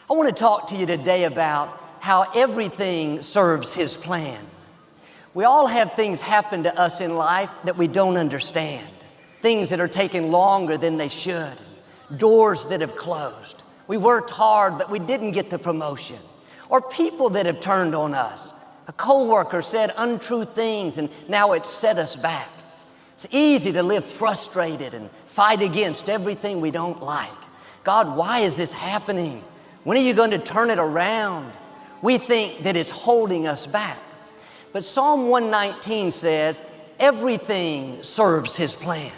I want to talk to you today about how everything serves His plan. We all have things happen to us in life that we don't understand. Things that are taking longer than they should. Doors that have closed. We worked hard, but we didn't get the promotion. Or people that have turned on us. A coworker said untrue things and now it's set us back. It's easy to live frustrated and fight against everything we don't like. God, why is this happening? When are you going to turn it around? We think that it's holding us back. But Psalm 119 says, everything serves His plan.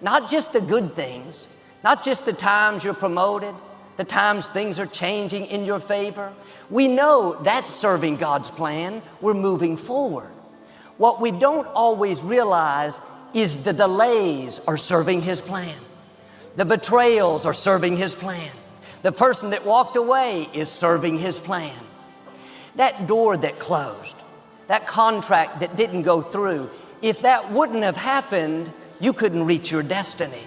Not just the good things, not just the times you're promoted, the times things are changing in your favor. We know that's serving God's plan. We're moving forward. What we don't always realize is the delays are serving His plan. The betrayals are serving His plan. The person that walked away is serving His plan. That door that closed, that contract that didn't go through, if that wouldn't have happened, you couldn't reach your destiny.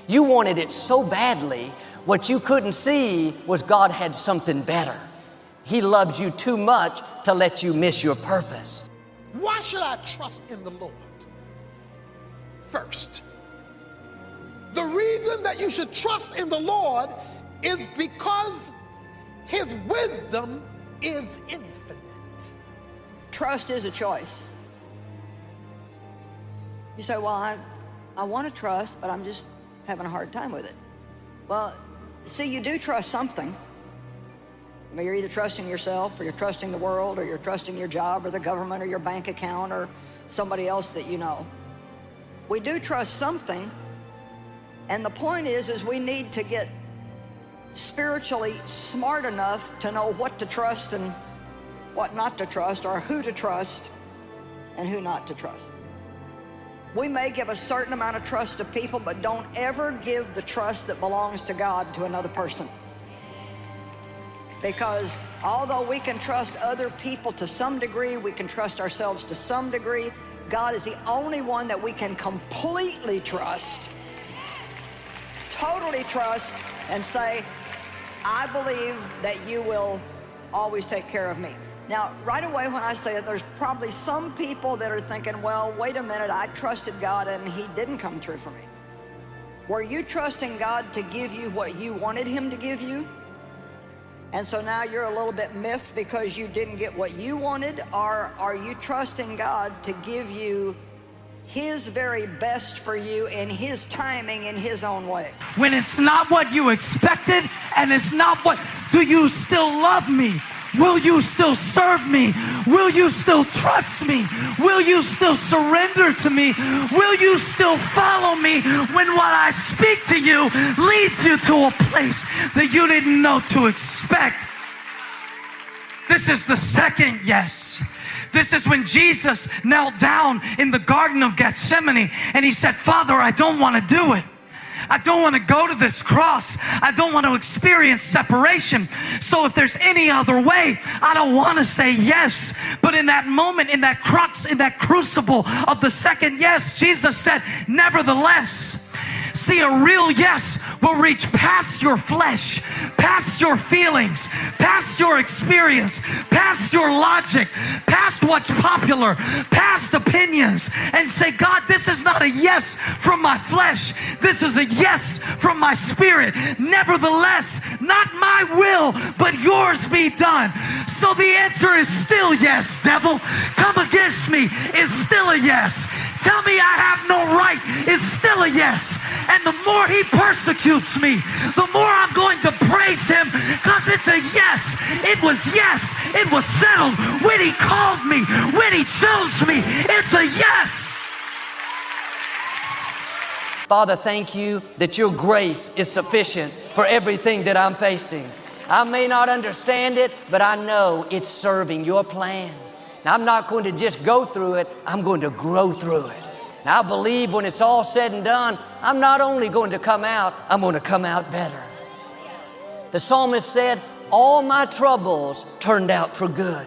You wanted it so badly, what you couldn't see was God had something better. He loved you too much to let you miss your purpose. Why should I trust in the Lord? First, the reason that you should trust in the Lord is because His wisdom is infinite. Trust is a choice. You say, well, I want to trust, but I'm just having a hard time with it. Well, see, you do trust something. I mean, you're either trusting yourself, or you're trusting the world, or you're trusting your job, or the government, or your bank account, or somebody else that you know. We do trust something, and the point is we need to get spiritually smart enough to know what to trust and what not to trust, or who to trust and who not to trust. We may give a certain amount of trust to people, but don't ever give the trust that belongs to God to another person. Because although we can trust other people to some degree, we can trust ourselves to some degree, God is the only one that we can completely trust, totally trust, and say, I believe that you will always take care of me. Now, right away when I say that, there's probably some people that are thinking, well, wait a minute, I trusted God and He didn't come through for me. Were you trusting God to give you what you wanted Him to give you? And so now you're a little bit miffed because you didn't get what you wanted? Or are you trusting God to give you His very best for you in His timing, in His own way? When it's not what you expected and it's not what, do you still love me? Will you still serve me? Will you still trust me? Will you still surrender to me? Will you still follow me when what I speak to you leads you to a place that you didn't know to expect? This is the second yes. This is when Jesus knelt down in the Garden of Gethsemane and He said, Father, I don't want to do it. I don't want to go to this cross. I don't want to experience separation. So if there's any other way, I don't want to say yes. But in that moment, in that crux, in that crucible of the second yes, Jesus said, nevertheless. See, a real yes will reach past your flesh, past your feelings, past your experience, past your logic, past what's popular, past opinions, and say, God, this is not a yes from my flesh. This is a yes from my spirit. Nevertheless, not my will, but yours be done. So the answer is still yes, devil. Come against me is still a yes. Tell me I have no right is still a yes. And the more he persecutes me, the more I'm going to praise him, because it's a yes. It was yes. It was settled when he called me, when he chose me. It's a yes. Father, thank you that your grace is sufficient for everything that I'm facing. I may not understand it, but I know it's serving your plan. Now, I'm not going to just go through it, I'm going to grow through it. And I believe when it's all said and done, I'm not only going to come out, I'm going to come out better. The psalmist said, all my troubles turned out for good.